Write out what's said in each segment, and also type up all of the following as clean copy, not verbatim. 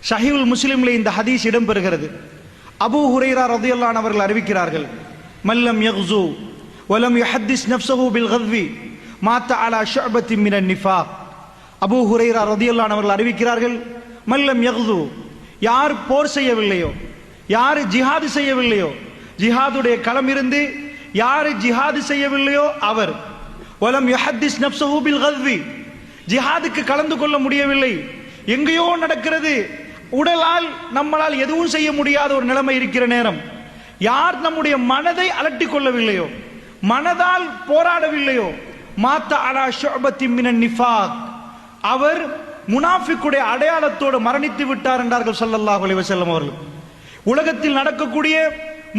ஸஹீஹுல் முஸ்லிமில் இந்த ஹதீஸ் இடம்பெறுகிறது. அபூ ஹுரைரா ரலியல்லாஹு அன்ஹு அவர்கள் அறிவிக்கிறார்கள், மல்லம் யக்ஸு வலம் யுஹத்திஸ் நஃப்ஸஹு பில் கத்வி மாத்த அலா ஷுஅபத்தின் மினன் நிஃபாக். அபூ ஹுரைரா ரலியல்லாஹு அன்ஹு அவர்கள் அறிவிக்கிறார்கள், மல்லம் யக்ஸு, யார் போர் செய்யவில்லையோ, யார் ஜிஹாது செய்யவில்லையோ, ஜிஹாதுடைய களம் இருந்து யார் ஜிஹாது செய்யவில்லையோ அவர், வலம் யுஹத்திஸ் நஃப்ஸஹு பில் கத்வி, ஜிஹாதுக்கு கலந்து கொள்ள முடியவில்லை, எங்கேயோ நடக்கிறது, உடலால் நம்மளால் எதுவும் செய்ய முடியாத ஒரு நிலைமை இருக்கிற நேரம், யார் நம்முடைய மனதை அலட்டி கொள்ளவில்லையோ, மனதால் போராடவில்லையோ, மாத்த அலா ஷுஅபத்தின் மினன் நிஃபாக், அவர் முனாஃபிக்குடைய அடையாளத்தோடு மரணித்து விட்டார் என்றார்கள் ஸல்லல்லாஹு அலைஹி வஸல்லம் அவர்கள். உலகத்தில் நடக்கக்கூடிய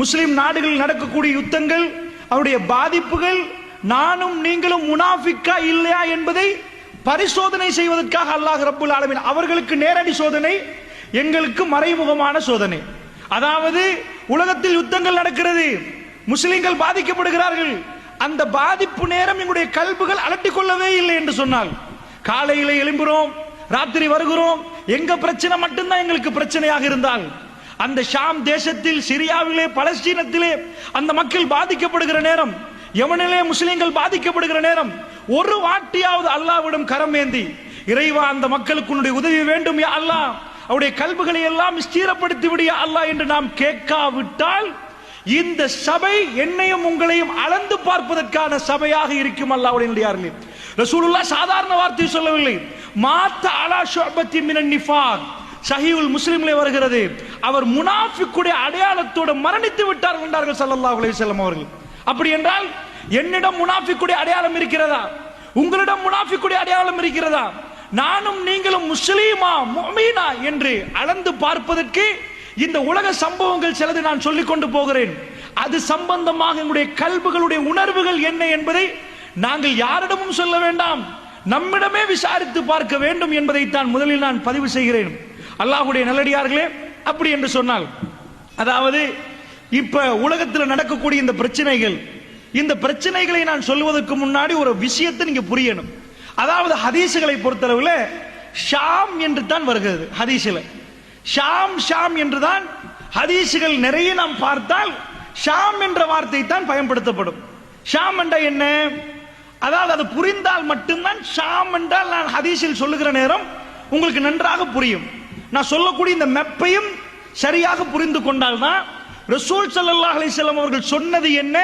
முஸ்லிம் நாடுகளில் நடக்கக்கூடிய யுத்தங்கள், அவருடைய பாதிப்புகள், நானும் நீங்களும் முனாஃபிக்கா இல்லையா என்பதை பரிசோதனை செய்வதற்காக அல்லாஹ் ரப்புல் ஆலமீன் அவர்களுக்கு நேரடி சோதனை, எங்களுக்கு மறைமுகமான சோதனை. அதாவது உலகத்தில் யுத்தங்கள் நடக்கிறது, முஸ்லிம்கள் பாதிக்கப்படுகிறார்கள், அந்த பாதிப்பு நேரம் எங்களுடைய கல்புகள் அலட்டிக் கொள்ளவே இல்லை என்று சொன்னால், காலையில எழும்புறோம், ராத்திரி வருகிறோம், எங்க பிரச்சனை மட்டும்தான் எங்களுக்கு பிரச்சனையாக இருந்தால், அந்த ஷாம் தேசத்தில், சிரியாவிலே, பலஸ்தீனத்திலே அந்த மக்கள் பாதிக்கப்படுகிற நேரம், யமனிலே முஸ்லிம்கள் பாதிக்கப்படுகிற நேரம், ஒரு வாட்டியாவது அல்லாஹ்விடம் கரம் ஏந்தி, இறைவா அந்த மக்களுக்கு உன்னுடைய உதவி வேண்டும் யா அல்லாஹ், அவருடைய கல்புகளை எல்லாம் ஸ்திரப்படுத்தி விடு யா அல்லாஹ் என்று நாம் கேட்காவிட்டால், இந்த சபை என்னையும் உங்களையும் அளந்து பார்ப்பதற்கான சபையாக இருக்கும். அல்லாஹ்வுடைய நல்லடியார்களே, ரசூலுல்லாஹ் சாதாரண வார்த்தை சொல்லவில்லை, மாத்த அலா ஷுஅபத்தின் மினன் நிஃபாக், ஸஹீஹுல் முஸ்லிமிலே வருகிறது, அவர் முனாஃபிக்குடைய அடையாளத்தோடு மரணித்து விட்டார் என்றார்கள் ஸல்லல்லாஹு அலைஹி வஸல்லம் அவர்கள். அப்படி என்றால் என்னிடம் முனாஃபிக்குடைய அடையாளம் இருக்கிறதா? உங்களிடம் முனாஃபிக்குடைய அடையாளம் இருக்கிறதா? நானும் நீங்களும் முஸ்லீமா முஃமினா என்று அளந்து பார்ப்பதற்கு இந்த உலக சம்பவங்கள் சிலது நான் சொல்லிக் கொண்டு போகிறேன். அது சம்பந்தமாக எங்களுடைய கல்புகளுடைய உணர்வுகள் என்ன என்பதை நாங்கள் யாரிடமும் சொல்ல வேண்டாம், நம்மிடமே விசாரித்து பார்க்க வேண்டும் என்பதைத்தான் முதலில் நான் பதிவு செய்கிறேன். அல்லாஹ்வுடைய நல்லடியார்களே, அப்படி என்று சொன்னால், அதாவது இப்ப உலகத்தில் நடக்கக்கூடிய இந்த பிரச்சனைகள், இந்த பிரச்சனைகளை நான் சொல்வதற்கு முன்னாடி ஒரு விஷயத்தை நீங்க புரியணும். அதாவது ஹதீசுகளை பொறுத்தளவுல ஷாம் என்று தான் வருகிறது. ஹதீஸ்ல ஷாம் ஷாம் என்றுதான் ஹதீசுகள் நிறைய நாம் பார்த்தால் ஷாம் என்ற வார்த்தை தான் பயன்படுத்தப்படும். ஷாம் என்ற என்ன? அதாவது அது புரிந்தால் மட்டும்தான் ஷாம் என்றால் நான் ஹதீஸில் சொல்லுகிற நேரம் உங்களுக்கு நன்றாக புரியும். நான் சொல்லக்கூடிய இந்த மெப்பையும் சரியாக புரிந்து கொண்டால்தான் ரசூல் ஸல்லல்லாஹு அலைஹி வஸல்லம் அவர்கள் சொன்னது என்ன,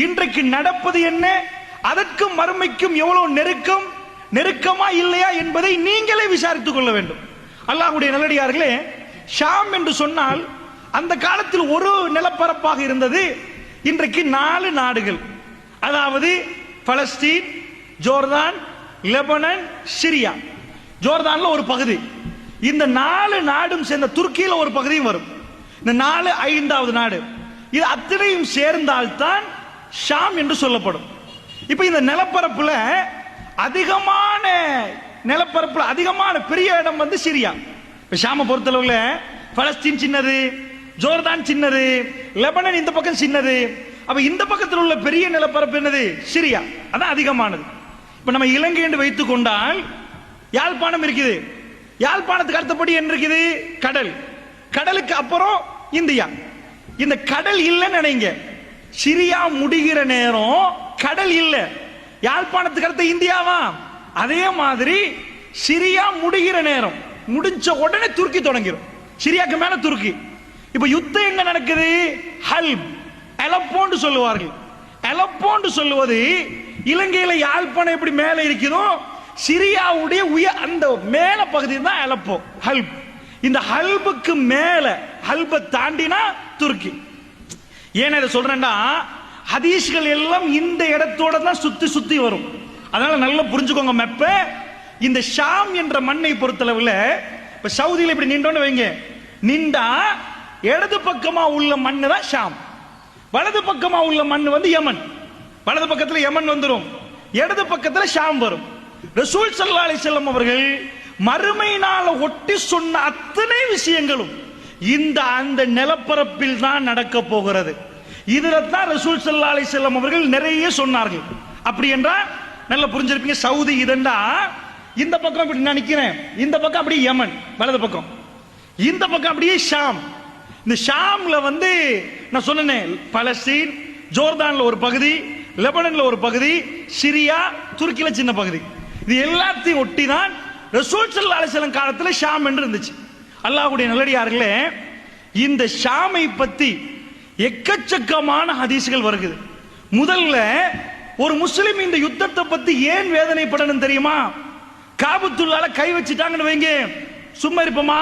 இன்றைக்கு நடப்பது என்ன, அதற்கும் மறுமைக்கும் எவ்வளவு நெருக்கமா இல்லையா என்பதை நீங்களே விசாரித்துக் கொள்ள வேண்டும். அல்லாஹ்வுடைய நல்லடியார்களே, ஷாம் என்று சொன்னால் அந்த காலத்தில் ஒரு நிலப்பரப்பாக இருந்தது, இன்றைக்கு 4 நாடுகள், அதாவது பலஸ்தீன், ஜோர்தான், லெபனான், சிரியா. ஜோர்தான்ல ஒரு பகுதி, இந்த 4 நாடும் சேர்ந்த துருக்கியில ஒரு பகுதியும் வரும். இந்த 4 5வது நாடு, இது அத்தனையும் சேர்ந்தால்தான் ஷாம் என்று சொல்லப்படும். இப்ப இந்த நிலப்பரப்புல அதிகமான பெரிய இடம் வந்து சிரியா. இப்ப ஷாம பொறுத்தளவுல பலஸ்தீன் சின்னது, ஜோர்தான் சின்னது, லெபனான் இந்த பக்கம் சின்னது. அப்ப இந்த பக்கத்தில் உள்ள பெரிய நிலப்பரப்பு என்னது? சிரியா, அதான் அதிகமானது. இப்ப நம்ம இலங்கை என்று வைத்துக் கொண்டால் யாழ்ப்பாணம் இருக்குது, யாழ்ப்பாணத்துக்கு அடுத்தபடி என்ன இருக்குது? கடல், கடலுக்கு அப்புறம் இந்தியா. இந்த கடல் இல்லைன்னு நினைங்க, சிரியா முடிகிற நேரம் கடல் இல்லை, யாழ்ப்பாணத்துக்கு அடுத்த இந்தியாவா? அதே மாதிரி சிரியா முடிகிற நேரம் முடிஞ்ச உடனே துருக்கி தொடங்கிடும், சிரியாக்கு மேல துருக்கி. இப்ப யுத்தம் எங்க நடக்குது? ஹல்ப், அலப்போன்னு சொல்லுவார்கள். அலப்போன்னு சொல்லுவது இலங்கையில யாழ்ப்பாணம் எப்படி மேல இருக்குதோ, சிரியாவுடைய அந்த மேல பகுதி தான் அலப்போ, ஹல்ப். இந்த ஹல்புக்கு மேல, ஹல்பை தாண்டினா துருக்கி. ஏன் இதை சொல்றேன்னா, ஹதீஸ்கள் எல்லாம் இந்த இடத்தோட தான் சுத்தி வரும். அதனால நல்லா புரிஞ்சுக்கோங்க மெப்ப. இந்த ஷாம் என்ற மண்ணை பொறுத்தளவுல, இப்ப சவுதியில இப்படி நின்றோன்னு வைங்க, நின்றா இடது பக்கமா உள்ள மண்ணு தான் ஷாம், வலது பக்கமா உள்ள மண்ணு வந்து யமன். வலது பக்கத்துல யமன் வந்துடும், இடது பக்கத்துல ஷாம் வரும். ரசூல் ஸல்லல்லாஹு அலைஹி வஸல்லம் அவர்கள் மறுமையினால ஒட்டி சொன்ன அத்தனை விஷயங்களும் அந்த நிலப்பரப்பில் தான் நடக்க போகிறது. இதுல தான் ரசூல் ஸல்லல்லாஹு அலைஹி வஸல்லம் அவர்கள் நிறைய சொன்னார்கள். அப்படி என்றால் நல்லா புரிஞ்சிருப்பீங்க. சவுதி இதண்டா இந்த பக்கம் இப்படி நான் நிக்கிறேன், இந்த பக்கம் அப்படி யமன் வலது பக்கம். இந்த பக்கம் அப்படியே ஷாம். இந்த ஷாம்ல வந்து நான் சொன்னேன், பலஸ்தீன், ஜோர்தான்ல ஒரு பகுதி, லெபனன்ல ஒரு பகுதி, சிரியா, துருக்கியில சின்ன பகுதி. இது எல்லாத்தையும் ஒட்டி தான் ரசூல் ஸல்லல்லாஹு அலைஹி வஸல்லம் காலத்துல ஷாம் என்று இருந்துச்சு. அல்லாஹ்வுடைய நல்லடியார்களே, இந்த ஷாமை பத்தி எக்கச்சக்கமான ஹதீஸ்கள் வருகிறது. முதல்ல ஒரு முஸ்லிம் இந்த யுத்தத்தை பத்தி ஏன் வேதனைப்படணும் தெரியுமா? காபத்துல்லால கை வச்சுட்டாங்கன்னு வைங்க, சும்மா இருப்போமா?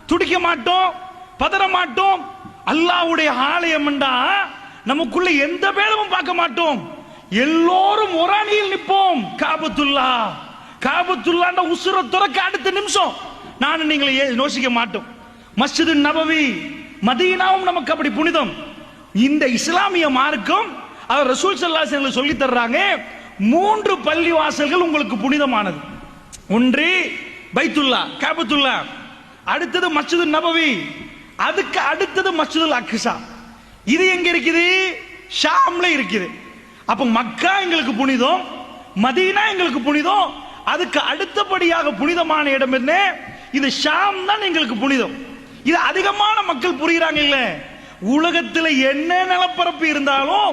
துடிக்க மாட்டோம், பதற மாட்டோம். அல்லாஹ்வுடைய ஆலயம் என்றா நமக்குள்ள எந்த பேதமும் பார்க்க மாட்டோம், எல்லோரும் ஒரு அணியில் நிற்போம். காபத்துல்லா, காபத்துல்லா உசுர துறக்க அடுத்த நிமிஷம் நான் நீங்களை யோசிக்க மாட்டோம். மஸ்ஜிது நபவி, மதீனாவும் நமக்கு அப்படி புனிதம். இந்த இஸ்லாமிய மார்க்கம் அவர் ரசூல் ஸல்லல்லாஹு அலைஹி வஸல்லம் சொல்லி தர்றாங்க, 3 பள்ளி வாசல்கள் உங்களுக்கு புனிதமானது. ஒன்று பைத்துல்லா, காபத்துல்லா, அடுத்தது மஸ்ஜிது நபவி, அதுக்கு அடுத்தது மஸ்ஜிதுல் அக்ஸா. இது எங்க இருக்குது? ஷாம்ல இருக்குது. அப்ப மக்கா எங்களுக்கு புனிதம், மதீனா எங்களுக்கு புனிதம், அதுக்கு அடுத்தபடியாக புனிதமான இடம் என்ன? இது ஷாம் தான் எங்களுக்கு புனிதம். இது அதிகமான மக்கள் புரியுறாங்க இல்ல? உலகத்தில் என்ன நிலப்பரப்பு இருந்தாலும்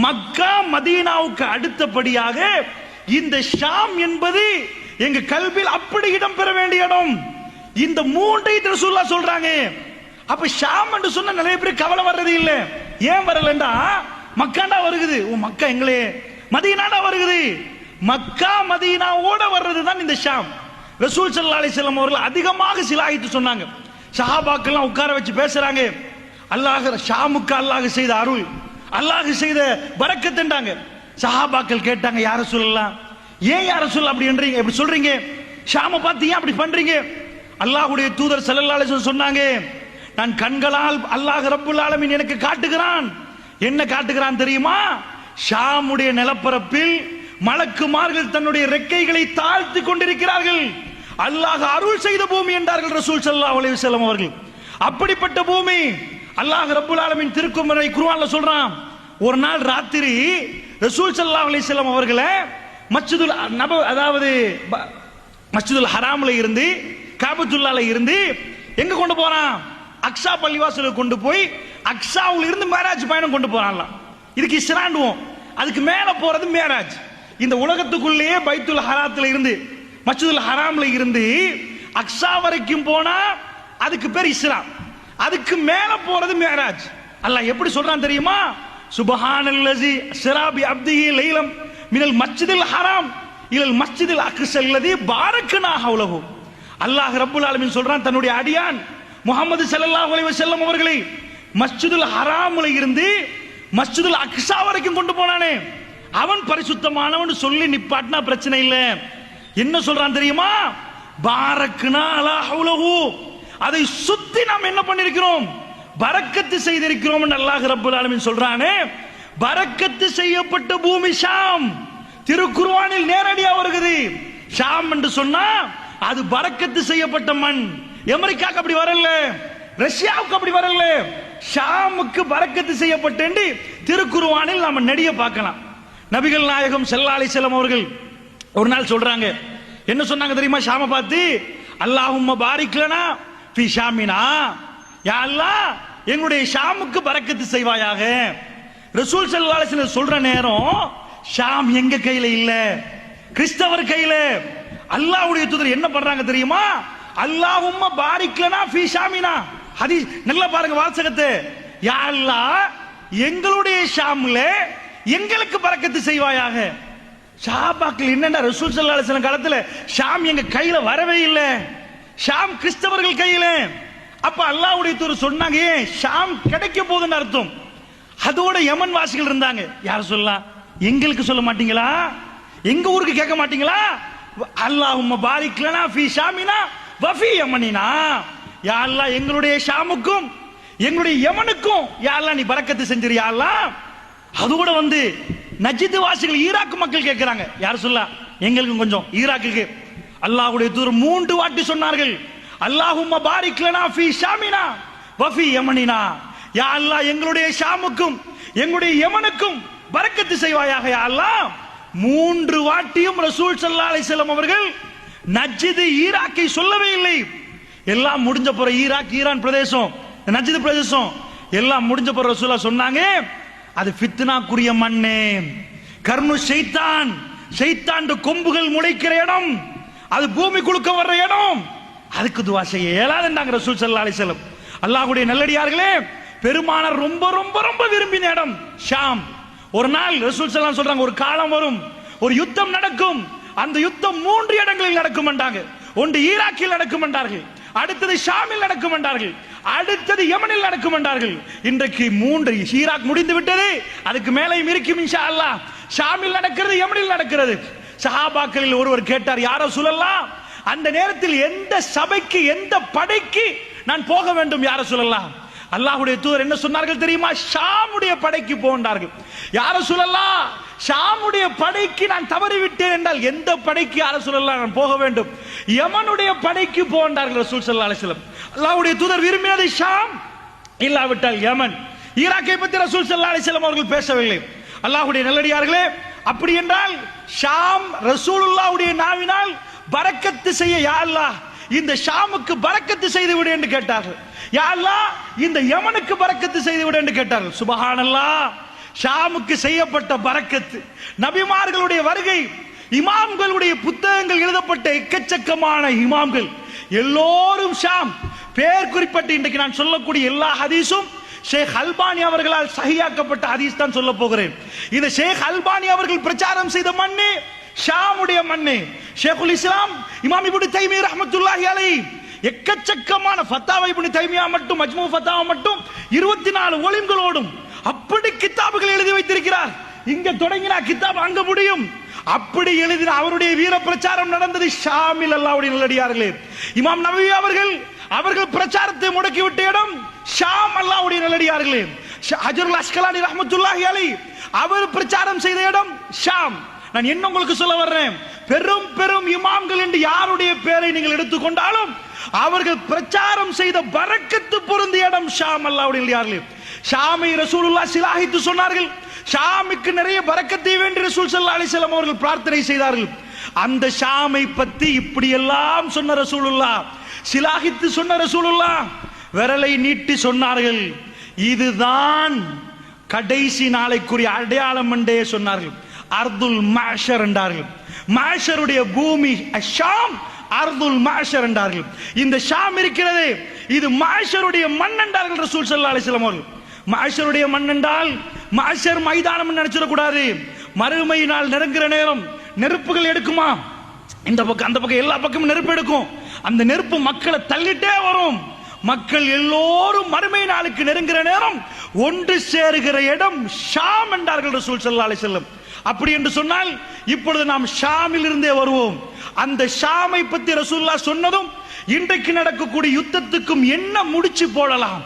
மக்கா மதீனாவுக்கு அடுத்தபடியாக இந்த ஷாம் என்பது எங்க கல்வியில் அப்படி இடம் பெற வேண்டிய இடம். இந்த 3 ரசூலுல்லாஹ் சொல்றாங்க. அப்ப ஷாம் என்று சொன்ன நிறைய பேர் கவலை வர்றது இல்ல. ஏன் வரலண்டா, மக்காண்டா வருகுது, மக்கா எங்களே, மதீனாடா வருகுது. மக்கா மதீனாவோட வர்றது தான் இந்த ஷாம். ரசூல் ஸல்லல்லாஹு அலைஹி வஸல்லம் அவர்கள் அதிகமாக சிலாயித்து சொன்னாங்க. சஹாபாக்கெல்லாம் உட்கார வச்சு பேசுறாங்க. அல்லாஹ் ஷாமுக்கு அல்லாஹ் செய்த அருள், அல்லாஹ் செய்த பரக்கத் என்றாங்க. சஹாபாக்கள் கேட்டாங்க, யார சொல்லலாம், ஏன் யார சொல்ல அப்படி என்றீங்க, எப்படி சொல்றீங்க, ஷாமை பார்த்து ஏன் அப்படி பண்றீங்க? அல்லாஹ்வுடைய தூதர் ஸல்லல்லாஹு அலைஹி வஸல்லம் சொன்னாங்க, நான் கண்களால் அல்லாஹ் ரப்புல் ஆலமீன் எனக்கு காட்டுகிறான். என்ன காட்டுகிறான் தெரியுமா? ஷாமுடைய நிலப்பரப்பில் மலக்குமார்கள் தன்னுடைய ரெக்கைகளை தாழ்த்தி கொண்டிருக்கிறார்கள். அல்லாஹ் அருள் செய்த பூமி என்றார்கள் ரசூல் ஸல்லல்லாஹு அலைஹி வஸல்லம் அவர்கள். அப்படிப்பட்ட பூமி அல்லாஹ் ரப்புல் ஆலமீன் திருக்குர்ஆன்ல குர்ஆன்ல சொல்றான். ஒரு நாள் ராத்திரி ரசூல் ஸல்லல்லாஹு அலைஹி வஸல்லம் அவர்களை மஸ்ஜிதுல் நபவி, அதாவது மஸ்ஜிதுல் ஹராம்ல இருந்து, காபத்துல்லால இருந்து எங்க கொண்டு போறான்? அக்ஸா பள்ளிவாசலுக்கு கொண்டு போய் அக்ஸாவுல இருந்து மேராஜ் பயணம் கொண்டு போறான்லாம். இதுக்கு இஸ்ராண்டுவோம், அதுக்கு மேல போறது மேராஜ். இந்த உலகத்துக்குள்ளேயே பைத்துல் ஹராத்துல இருந்து, மஸ்ஜிதுல் ஹராம்ல இருந்து அக்ஸா வரைக்கும் போனா அதுக்கு பேர் இஸ்ரா, அதுக்கு மேல போறது மேராஜ். அல்லாஹ் எப்படி சொல்றான் தெரியுமா? சுப்ஹானல்லஸி அஸ்ரா பி அப்திஹி லைலம் மினல் மஸ்ஜிதில் ஹராம் இலல் மஸ்ஜிதில் அக்ஸா அல்லதி பாரக்னா ஹவ்லஹு. அல்லாஹ் ரப்புல் ஆலமீன் சொல்றான், தன்னுடைய அடியான் முஹம்மது ஸல்லல்லாஹு அலைஹி வஸல்லம் அவர்களை மஸ்ஜிதுல் ஹராம்ல இருந்து மஸ்ஜிதுல் அக்ஸா வரைக்கும் கொண்டு போனானே, அவன் பரிசுத்தமானவன் சொல்லி நிப்பாட்டினா பிரச்சனை இல்ல. என்ன சொல்றான் தெரியுமா? பாரக்னா அலா ஹவ்லஹு, அதை சுத்தி நாம் என்ன பண்ணிருக்கிறோம்? பரக்கத்து செய்திருக்கிறோம் என்று அல்லாஹ் ரப்புல் ஆலமீன் சொல்றானே. பரக்கத்து செய்யப்பட்ட பூமி ஷாம். திருக்குர்ஆனில் நேரடியா வருகிறது. ஷாம் என்று சொன்னா அது பரக்கத்து செய்யப்பட்ட மண். அமெரிக்காவுக்கு அப்படி வரல, ரஷ்யாவுக்கு அப்படி வரல, ஷாமுக்கு பரக்கத்து செய்யப்பட்டு திருக்குர்ஆனில் நாம நெடிய பார்க்கலாம். நபிகள் நாயகம் ஸல்லல்லாஹு அலைஹி வஸல்லம் அவர்கள் ஒரு நாள் சொல்றாங்க, என்ன சொன்னாங்க தெரியுமா? ஷாமை பார்த்து, அல்லாஹும்ம பாரிக் லனா ஃபீ ஷாமினா, யா அல்லாஹ் எங்களுடைய ஷாமுக்கு பரக்கத்து செய்வாயாக. ரசூல் ஸல்லல்லாஹு அலைஹி வஸல்லம் சொல்ற நேரம் ஷாம் எங்க கையில இல்ல, கிறிஸ்தவர் கையில. அல்லாஹ்வுடைய தூதர் என்ன பண்றாங்க தெரியுமா? அல்லாஹும்ம பாரிக் லனா ஃபீ ஷாமினா. ஹதீஸ் நல்லா பாருங்க வாசகத்தை. யா அல்லாஹ் எங்களுடைய ஷாம்ல எங்களுக்கு பரக்கத்து செய்வாயாக. சஹாபாக்கள் என்னடா, ரசூல் ஸல்லல்லாஹு அலைஹி வஸல்லம் காலத்துல ஷாம் எங்க கையில வரவே இல்லை, ஷாம் கிறிஸ்தவர்கள் கையில. அப்ப அல்லாஹ்வுடைய தூதர் சொன்னாங்க, ஷாம் கிடைக்க போகுதுன்னு அர்த்தம். அதோட யமன் வாசிகள் இருந்தாங்க. யார் சொல்லலாம், எங்களுக்கு சொல்ல மாட்டீங்களா, எங்க ஊருக்கு கேட்க மாட்டீங்களா? அல்லாஹும்ம பாரிக் லனா ஃபீ ஷாமினா வ ஃபீ யமனினா. யா அல்லாஹ் எங்களுடைய ஷாமுக்கும் எங்களுடைய யமனுக்கும் யா அல்லாஹ் நீ பரக்கத்து செஞ்சிரு யா அல்லாஹ். அதோட வந்து நஜித் வாசிகள் ஈராக் மக்கள் கேட்கிறாங்க. யார் சொல்லா, எங்களுக்கும் கொஞ்சம் ஈராக்குக்கு. அல்லாஹ்வுடைய தூதர் 3 வாட்டி சொன்னார்கள், அல்லாஹும்ம பாரிக் லனா ஃபீ ஷாமினா வ ஃபீ யமனினா. யா அல்லாஹ் எங்களுடைய ஷாமுக்கும் எங்களுடைய யமனுக்கும் பரக்கத்து செய்வாயாக யா அல்லாஹ். 3 வாட்டியும் ரசூல் ஸல்லல்லாஹு அலைஹி வஸல்லம் அவர்கள் நஜ்த் ஈராக்கை சொல்லவே இல்லை. எல்லாம் முடிஞ்ச பிற ஈராக் ஈரான் பிரதேசம் நஜ்து பிரதேசம் எல்லாம் முடிஞ்ச பிற ரசூலுல்லாஹ் சொன்னாங்க, அது ஃபித்னாக்குரிய மண்ணே, கர்னு ஷைத்தான், ஷைத்தான் கொம்புகள் முளைக்கிற இடம், அது பூமி குலுக்க வர்ற இடம், அதுக்கு துவா செய்ய இயலாதுன்றாங்க ரசூல் ஸல்லல்லாஹு அலைஹி வஸல்லம். அல்லாஹ்வுடைய நல்லடியார்களே, பெருமானார் ரொம்ப ரொம்ப ரொம்ப விரும்பின இடம் ஷாம். ஒரு நாள் ரசூல் ஸல்லல்லாஹு அலைஹி சொல்றாங்க, ஒரு காலம் வரும், ஒரு யுத்தம் நடக்கும், அந்த யுத்தம் 3 இடங்களில் நடக்கும் என்றாங்க. ஒன்று ஈராக்கில் நடக்கும் என்றார்கள், அடுத்தது ஷாமில் நடக்கும் என்றார்கள், அடுத்தது யமனில் நடக்கும் என்றார்கள். இன்றைக்கு 3 ஈராக் முடிந்து விட்டது, அதுக்கு மேலேயும் இருக்கும் இன்ஷா அல்லாஹ். ஷாமில் நடக்கிறது, யமனில் நடக்கிறது. சஹாபாக்களில் ஒருவர் கேட்டார், யார் ரசூலல்லாஹ், அந்த நேரத்தில் எந்த சபைக்கு எந்த படைக்கு நான் போக வேண்டும் யார் ரசூலல்லாஹ்? அல்லாஹ்வுடைய தூதர் என்ன சொன்னார்கள் தெரியுமா? ஷாமுடைய படைக்கு போன்றார்கள். யார் ரசூலல்லாஹ், ஷாமுடைய படைக்கு நான் தவறிவிட்டேன் என்றால் எந்த படைக்கு யார் ரசூலல்லாஹ் நான் போக வேண்டும்? யமனுடைய படைக்கு போன்றார்கள் ரசூல் ஸல்லல்லாஹு அலைஹி வஸல்லம். அல்லாஹ்வுடைய தூதர் விரும்பினது ஷாம், இல்லாவிட்டால் யமன். ஈராக்கை பற்றி ரசூல் ஸல்லல்லாஹு அலைஹி வஸல்லம் அவர்கள் பேசவில்லை. அல்லாஹ்வுடைய நல்லடியார்களே, அப்படி என்றால் ஷாம் ரசூலுல்லாஹ்வுடைய நாவினால் பரக்கத்து செய்ய, யா அல்லாஹ் இந்த ஷாமுக்கு பரக்கத்து செய்து விடு என்று கேட்டார்கள். யா அல்லாஹ் இந்த யமனுக்கு பரக்கத்து செய்து விடு என்று கேட்டார்கள். சுப்ஹானல்லாஹ், ஷாமுக்கு செய்யப்பட்ட பரக்கத்து, நபிமார்களுடைய வருகை, இமாம்களுடைய புத்தகங்கள் எழுதப்பட்ட எக்கச்சக்கமான இமாம்கள் எல்லோரும் ஷாம். பேர் குறிப்பிட்டு இன்றைக்கு நான் சொல்லக்கூடிய எல்லா ஹதீஸும் ஷேக் அல்பானி அவர்களால் சஹீஹாக்கப்பட்ட ஹதீஸ் தான் சொல்ல போகிறேன். இந்த ஷேக் அல்பானி அவர்கள் பிரச்சாரம் செய்த மண்ணு ஷாமுடைய மண்ணு. ஷேகுல் இஸ்லாம் இமாம் இப்னு தைமிய்யா ரஹ்மத்துல்லாஹி அலைஹி எக்கச்சக்கமான ஃபத்தாவா இப்னு தைமிய்யா மட்டும், மஜ்மூ ஃபத்தாவா மட்டும் 24 வால்யூம்களோடும் அப்படி கிதாபுகள் எழுதி வைத்திருக்கிறார். இங்க தொடங்கினா கிதாப் அங்க முடியும். அப்படி எழுதின அவருடைய வீர பிரச்சாரம் நடந்தது ஷாமில். அல்லாஹ்வுடைய நல்லடியார்களே, இமாம் நவவி அவர்கள் பிரச்சாரத்தை முடக்கிவிட்ட இடம் ஷாம். அல்லாஹ்வுடைய நல்லடியார்களே, ஹஜ்ருல் அஸ்கலானி ரஹ்மத்துல்லாஹி அலைஹி அவர் பிரச்சாரம் செய்த இடம் ஷாம். நான் என்ன உங்களுக்கு சொல்ல வர்றேன், பெரும் பெரும் இமாம்கள் என்று யாருடைய பெயரை நீங்கள் எடுத்துக்கொண்டாலும் அவர்கள் பிரச்சாரம் செய்த பரக்கத்து பொருந்திய இடம் ஷாம். அல்லாஹ்வுடைய நல்லடியார்களே, ஷாமை ரசூலுல்லாஹ் சிலாஹித்து சொன்னார்கள். ஷாமுக்கு நிறைய பரக்கத்தை வேண்டி ரசூல் ஸல்லல்லாஹு அலைஹி வஸல்லம் அவர்கள் பிரார்த்தனை செய்தார்கள். அந்த ஷாமை பற்றி இப்படி எல்லாம் சொன்ன ரசூலுல்லாஹ், சிலாஹித்து சொன்ன ரசூலுல்லாஹ் விரலை நீட்டி சொன்னார்கள், இதுதான் கடைசி நாளைக்குரிய அடையாளம் என்றே சொன்னார்கள். அர்துல் மஹ்ஷர் என்றார்கள். மஹ்ஷருடைய பூமி ஷாம், அர்துல் மஹ்ஷர் என்றார்கள். இந்த ஷாம் இருக்கிறது, இது மஹ்ஷருடைய மண் என்றார்கள் ரசூல் ஸல்லல்லாஹு அலைஹி வஸல்லம் அவர்கள். மஹ்ஷருடைய மண் என்றால் மஹ்ஷர் மைதானம் நினைச்சிடக்கூடாது. மறுமை நாள் நெருங்குற நேரம் நெருப்புகள் எடுக்குமா, இந்த பக்கம் அந்த பக்கம் எல்லா பக்கமும் நெருப்பு எடுக்கும். அந்த நெருப்பு மக்களை தள்ளிட்டே வரும். மக்கள் எல்லோரும் மறுமை நாளுக்கு நெருங்குற நேரம் ஒன்று சேருகிற இடம் ஷாம் என்றார்கள் ரசூல் ஸல்லல்லாஹு அலைஹி வஸல்லம். அப்படி என்று சொன்னால் இப்பொழுது நாம் ஷாமில் இருந்தே வருவோம். அந்த ஷாமை பற்றி ரசூலுல்லாஹ் சொன்னதும் இன்றைக்கு நடக்கக்கூடிய யுத்தத்துக்கும் என்ன முடிச்சு போடலாம்,